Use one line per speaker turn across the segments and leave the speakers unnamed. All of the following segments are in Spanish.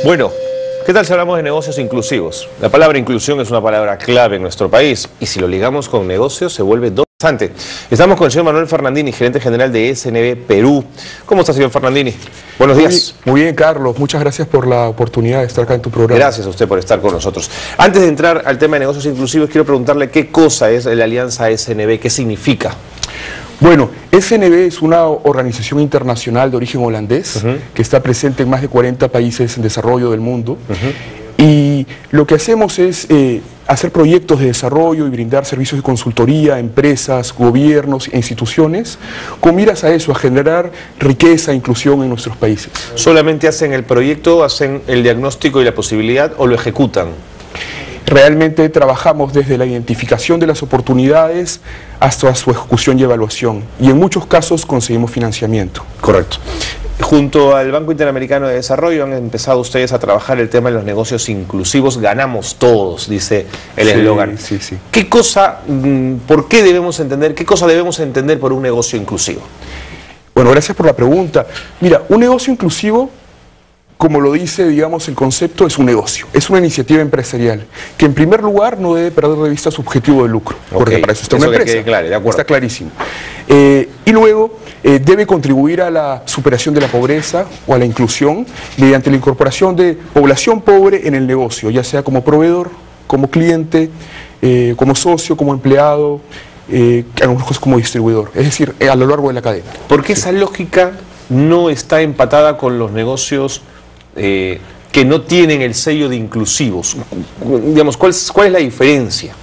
Bueno, ¿qué tal si hablamos de negocios inclusivos? La palabra inclusión es una palabra clave en nuestro país y si lo ligamos con negocios se vuelve interesante. Estamos con el señor Manuel Fernandini, gerente general de SNB Perú. ¿Cómo está, señor Fernandini? Buenos días.
Muy bien, Carlos. Muchas gracias por la oportunidad de estar acá en tu programa.
Gracias a usted por estar con nosotros. Antes de entrar al tema de negocios inclusivos, quiero preguntarle qué cosa es la Alianza SNB, qué significa.
Bueno, SNB es una organización internacional de origen holandés que está presente en más de 40 países en desarrollo del mundo. Y lo que hacemos es hacer proyectos de desarrollo y brindar servicios de consultoría a empresas, gobiernos e instituciones con miras a eso, a generar riqueza e inclusión en nuestros países.
¿Solamente hacen el proyecto, hacen el diagnóstico y la posibilidad o lo ejecutan?
Realmente trabajamos desde la identificación de las oportunidades hasta su ejecución y evaluación. Y en muchos casos conseguimos financiamiento.
Correcto. Junto al Banco Interamericano de Desarrollo han empezado ustedes a trabajar el tema de los negocios inclusivos. Ganamos todos, dice el eslogan.
Sí, sí.
¿Qué cosa, por qué debemos entender, qué cosa debemos entender por un negocio inclusivo?
Bueno, gracias por la pregunta. Mira, un negocio inclusivo, como lo dice, digamos, el concepto, es un negocio, es una iniciativa empresarial que en primer lugar no debe perder de vista su objetivo de lucro, porque para eso está una empresa.
Que quede claro, de acuerdo.
Está clarísimo. Y luego debe contribuir a la superación de la pobreza o a la inclusión mediante la incorporación de población pobre en el negocio, ya sea como proveedor, como cliente, como socio, como empleado, en algunos casos como distribuidor, es decir, a lo largo de la cadena.
¿Por qué esa lógica no está empatada con los negocios que no tienen el sello de inclusivos? Digamos, ¿cuál es la diferencia?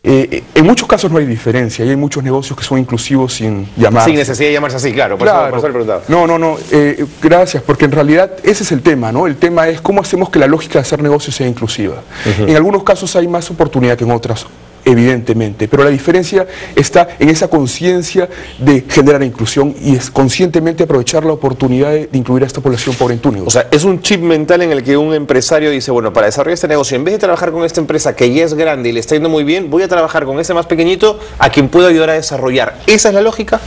En muchos casos no hay diferencia y hay muchos negocios que son inclusivos sin llamarse.
Sin necesidad de llamarse así, claro. Por eso le preguntaba.
No, gracias, porque en realidad ese es el tema, ¿no? El tema es cómo hacemos que la lógica de hacer negocios sea inclusiva. En algunos casos hay más oportunidad que en otras, evidentemente, pero la diferencia está en esa conciencia de generar inclusión y es conscientemente aprovechar la oportunidad de incluir a esta población pobre en tu negocio.
O sea, es un chip mental en el que un empresario dice, bueno, para desarrollar este negocio, en vez de trabajar con esta empresa que ya es grande y le está yendo muy bien, voy a trabajar con ese más pequeñito a quien puedo ayudar a desarrollar. ¿Esa es la lógica?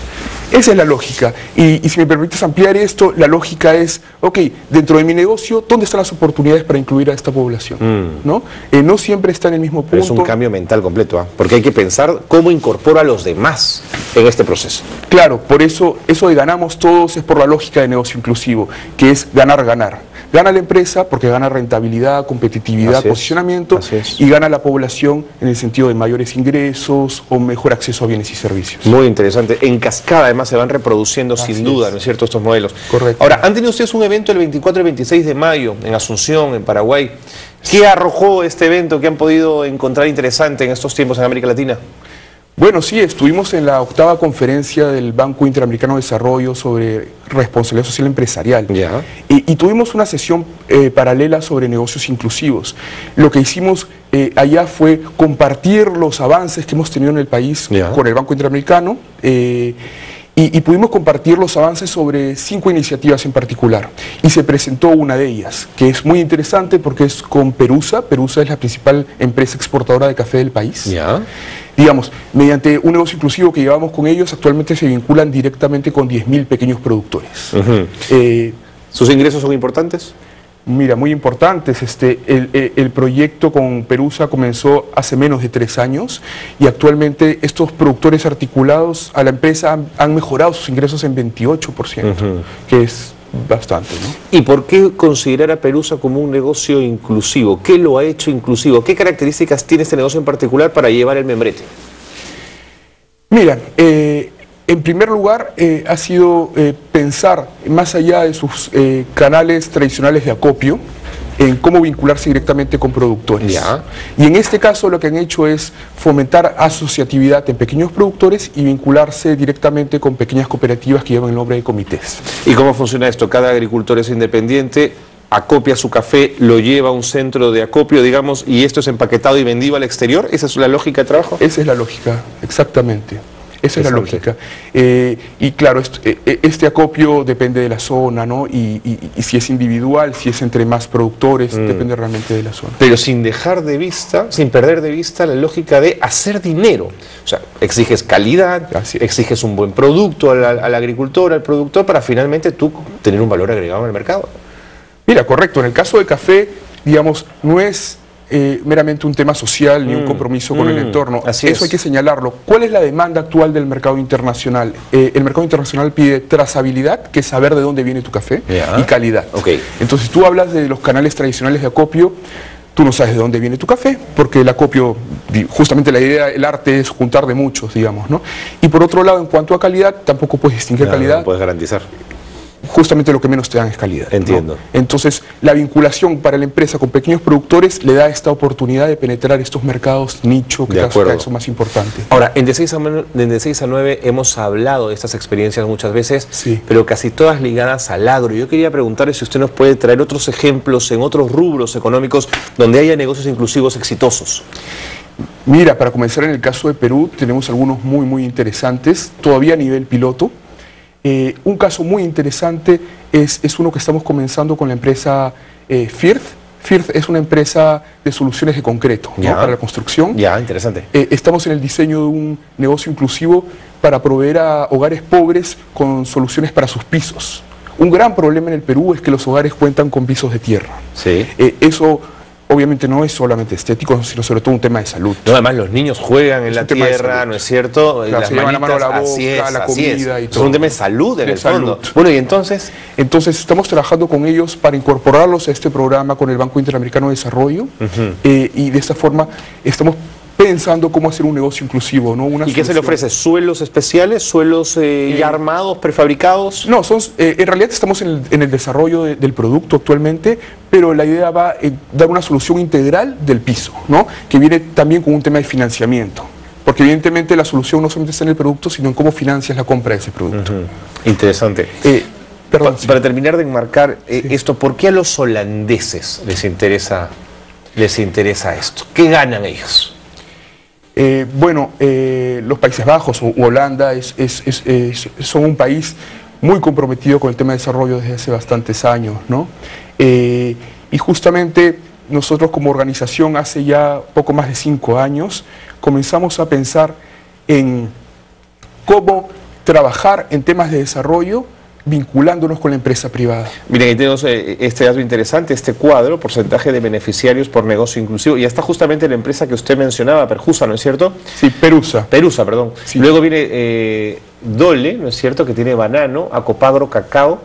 Esa
es la lógica. Y si me permites ampliar esto, la lógica es, ok, dentro de mi negocio, ¿dónde están las oportunidades para incluir a esta población? ¿No? No siempre está en el mismo punto.
Pero es un cambio mental completo, ¿eh? Porque hay que pensar cómo incorporo a los demás en este proceso.
Claro, por eso de ganamos todos es por la lógica de negocio inclusivo, que es ganar. Gana la empresa porque gana rentabilidad, competitividad, posicionamiento, y gana la población en el sentido de mayores ingresos o mejor acceso a bienes y servicios.
Muy interesante. En cascada además se van reproduciendo sin duda, ¿no es cierto?, estos modelos.
Correcto.
Ahora, han tenido ustedes un evento el 24 y 26 de mayo en Asunción, en Paraguay. ¿Qué arrojó este evento que han podido encontrar interesante en estos tiempos en América Latina?
Bueno, sí, estuvimos en la 8ª conferencia del Banco Interamericano de Desarrollo sobre responsabilidad social empresarial y tuvimos una sesión paralela sobre negocios inclusivos. Lo que hicimos allá fue compartir los avances que hemos tenido en el país con el Banco Interamericano y pudimos compartir los avances sobre 5 iniciativas en particular. Y se presentó una de ellas, que es muy interesante porque es con Perusa. Perusa es la principal empresa exportadora de café del país. Digamos, mediante un negocio inclusivo que llevamos con ellos, actualmente se vinculan directamente con 10.000 pequeños productores.
¿Sus ingresos son importantes?
Mira, muy importantes. El proyecto con Perusa comenzó hace menos de 3 años y actualmente estos productores articulados a la empresa han mejorado sus ingresos en 28%, que es bastante, ¿no?
¿Y por qué considerar a Perusa como un negocio inclusivo? ¿Qué lo ha hecho inclusivo? ¿Qué características tiene este negocio en particular para llevar el membrete?
Mira, en primer lugar, ha sido pensar más allá de sus canales tradicionales de acopio, en cómo vincularse directamente con productores. Y en este caso lo que han hecho es fomentar asociatividad en pequeños productores y vincularse directamente con pequeñas cooperativas que llevan el nombre de comités.
¿Y cómo funciona esto? Cada agricultor es independiente, acopia su café, lo lleva a un centro de acopio, digamos, y esto es empaquetado y vendido al exterior. ¿Esa es la lógica de trabajo?
Esa es la lógica, exactamente. Esa es la lógica. Y claro, este acopio depende de la zona, ¿no? Y si es individual, si es entre más productores, depende realmente de la zona.
Pero sin dejar de vista, sin perder de vista la lógica de hacer dinero. O sea, exiges calidad, exiges un buen producto al agricultor, al productor, para finalmente tú tener un valor agregado en el mercado.
Mira, correcto. En el caso del café, digamos, no es meramente un tema social ni un compromiso con el entorno. Eso hay que señalarlo. ¿Cuál es la demanda actual del mercado internacional? El mercado internacional pide trazabilidad, que es saber de dónde viene tu café, y calidad. Entonces tú hablas de los canales tradicionales de acopio, tú no sabes de dónde viene tu café, porque el acopio, justamente la idea, el arte es juntar de muchos, digamos, ¿no? Y por otro lado, en cuanto a calidad, tampoco puedes distinguir calidad.
No puedes garantizar.
Justamente lo que menos te dan es calidad.
Entiendo.
¿No? Entonces, la vinculación para la empresa con pequeños productores le da esta oportunidad de penetrar estos mercados nicho, que cada vez son más importantes.
Ahora, en de 6 a 9 hemos hablado de estas experiencias muchas veces, pero casi todas ligadas al agro. Yo quería preguntarle si usted nos puede traer otros ejemplos en otros rubros económicos donde haya negocios inclusivos exitosos.
Mira, para comenzar, en el caso de Perú tenemos algunos muy interesantes, todavía a nivel piloto. Un caso muy interesante es uno que estamos comenzando con la empresa Firth. Firth es una empresa de soluciones de concreto, ¿no? Para la construcción.
Interesante.
Estamos en el diseño de un negocio inclusivo para proveer a hogares pobres con soluciones para sus pisos. Un gran problema en el Perú es que los hogares cuentan con pisos de tierra. Eso obviamente no es solamente estético, sino sobre todo un tema de salud.
No, además los niños juegan en la tierra, ¿no es cierto?
Claro, se llevan la mano a la boca, la comida y todo.
Es un tema de salud en el fondo. Bueno, ¿y entonces?
Entonces estamos trabajando con ellos para incorporarlos a este programa con el Banco Interamericano de Desarrollo y de esta forma estamos pensando cómo hacer un negocio inclusivo, ¿no?
¿Y qué se le ofrece? ¿Suelos especiales? ¿Suelos ya armados, prefabricados?
No, en realidad estamos en el desarrollo del producto actualmente, pero la idea va a dar una solución integral del piso, ¿no? Que viene también con un tema de financiamiento. Porque evidentemente la solución no solamente está en el producto, sino en cómo financias la compra de ese producto.
Interesante. Para terminar de enmarcar esto, ¿por qué a los holandeses les interesa esto? ¿Qué ganan ellos?
Los Países Bajos o Holanda son un país muy comprometido con el tema de desarrollo desde hace bastantes años, ¿no? Y justamente nosotros como organización hace ya poco más de 5 años comenzamos a pensar en cómo trabajar en temas de desarrollo vinculándonos con la empresa privada.
Miren, ahí tenemos este dato interesante, este cuadro, porcentaje de beneficiarios por negocio inclusivo, y está justamente la empresa que usted mencionaba, Perjusa, ¿no es cierto?
Sí, Perusa.
Perusa, perdón. Sí. Luego viene Dole, ¿no es cierto?, que tiene banano, Acopagro, cacao.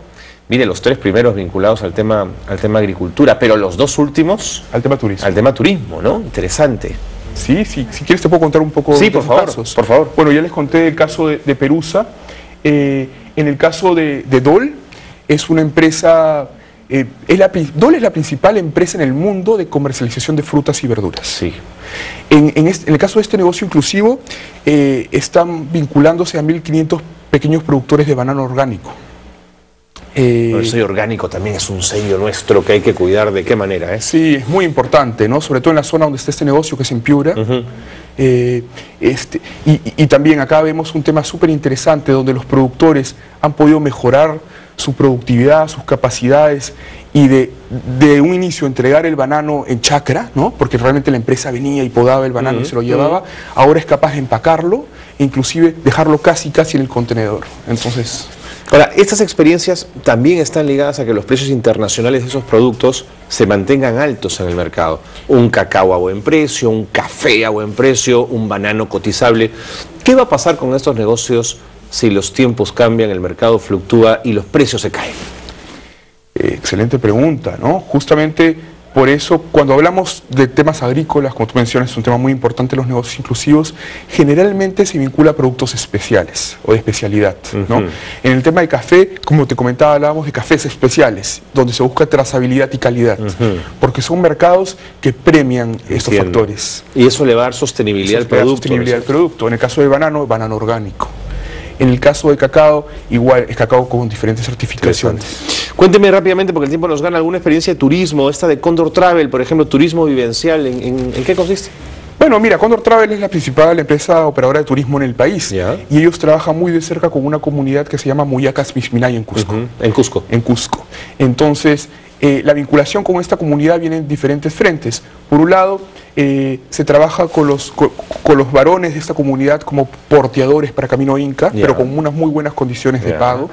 Mire, los 3 primeros vinculados al tema agricultura, pero los 2 últimos...
Al tema turismo.
Al tema turismo, ¿no? Interesante.
Sí, si quieres te puedo contar un poco
de casos. Por favor.
Bueno, ya les conté el caso de Perusa. En el caso de Dole, es una empresa, Dole es la principal empresa en el mundo de comercialización de frutas y verduras.
Sí.
En el caso de este negocio inclusivo, están vinculándose a 1.500 pequeños productores de banano orgánico.
El sello orgánico también es un sello nuestro que hay que cuidar. ¿De qué manera?
Sí, es muy importante, ¿no? Sobre todo en la zona donde está este negocio, que es en Piura. Y también acá vemos un tema súper interesante donde los productores han podido mejorar su productividad, sus capacidades y de un inicio entregar el banano en chacra, ¿no? Porque realmente la empresa venía y podaba el banano y se lo llevaba, ahora es capaz de empacarlo e inclusive dejarlo casi en el contenedor. Entonces...
Ahora, estas experiencias también están ligadas a que los precios internacionales de esos productos se mantengan altos en el mercado. Un cacao a buen precio, un café a buen precio, un banano cotizable. ¿Qué va a pasar con estos negocios si los tiempos cambian, el mercado fluctúa y los precios se caen?
Excelente pregunta, ¿no? Justamente por eso, cuando hablamos de temas agrícolas, como tú mencionas, es un tema muy importante, los negocios inclusivos, generalmente se vincula a productos especiales o de especialidad, ¿no? En el tema de café, como te comentaba, hablábamos de cafés especiales, donde se busca trazabilidad y calidad, porque son mercados que premian estos factores.
Y eso le va a dar sostenibilidad al producto.
Sostenibilidad al producto. En el caso de banano, banano orgánico. En el caso de cacao, igual es cacao con diferentes certificaciones.
Cuénteme rápidamente, porque el tiempo nos gana, alguna experiencia de turismo, esta de Cóndor Travel, por ejemplo, turismo vivencial, ¿en qué consiste?
Bueno, mira, Cóndor Travel es la principal empresa operadora de turismo en el país. Y ellos trabajan muy de cerca con una comunidad que se llama Muyacas Mixminay en Cusco.
En Cusco.
En Cusco. Entonces, la vinculación con esta comunidad viene en diferentes frentes. Por un lado, se trabaja con los varones de esta comunidad como porteadores para Camino Inca, pero con unas muy buenas condiciones de pago.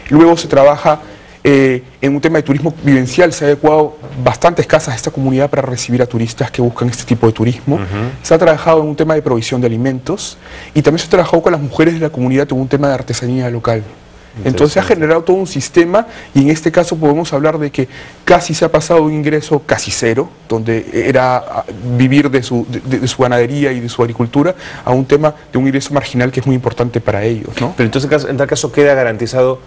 Luego se trabaja En un tema de turismo vivencial se ha adecuado bastantes casas a esta comunidad para recibir a turistas que buscan este tipo de turismo. Se ha trabajado en un tema de provisión de alimentos y también se ha trabajado con las mujeres de la comunidad en un tema de artesanía local. Entonces se ha generado todo un sistema y en este caso podemos hablar de que casi se ha pasado un ingreso casi cero, donde era vivir de su ganadería y de su agricultura, a un tema de un ingreso marginal que es muy importante para ellos, ¿no?
Pero entonces en tal caso queda garantizado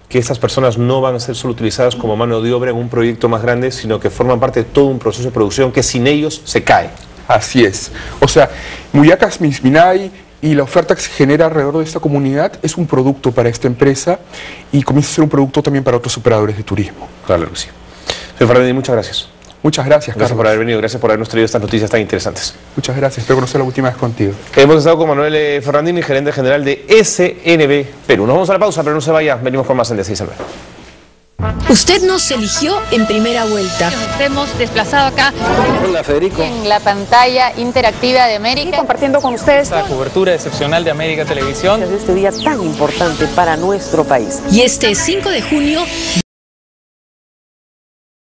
que estas personas no van a ser solo utilizadas como mano de obra en un proyecto más grande, sino que forman parte de todo un proceso de producción que sin ellos se cae.
Así es. O sea, Muyacas Misminay y la oferta que se genera alrededor de esta comunidad es un producto para esta empresa y comienza a ser un producto también para otros operadores de turismo.
Claro que sí. Señor Fernandín, muchas gracias.
Muchas gracias, Carlos.
Gracias por haber venido, gracias por habernos traído estas noticias tan interesantes.
Muchas gracias, espero conocer la última vez contigo.
Hemos estado con Manuel Fernandini, gerente general de SNB Perú. Nos vamos a la pausa, pero no se vaya, venimos con más en De 6 a 9.
Usted nos eligió en primera vuelta.
Nos hemos desplazado acá.
Hola, Federico.
En la pantalla interactiva de América.
Y compartiendo con ustedes
La cobertura excepcional de América Televisión.
este día tan importante para nuestro país.
Y este 5 de junio...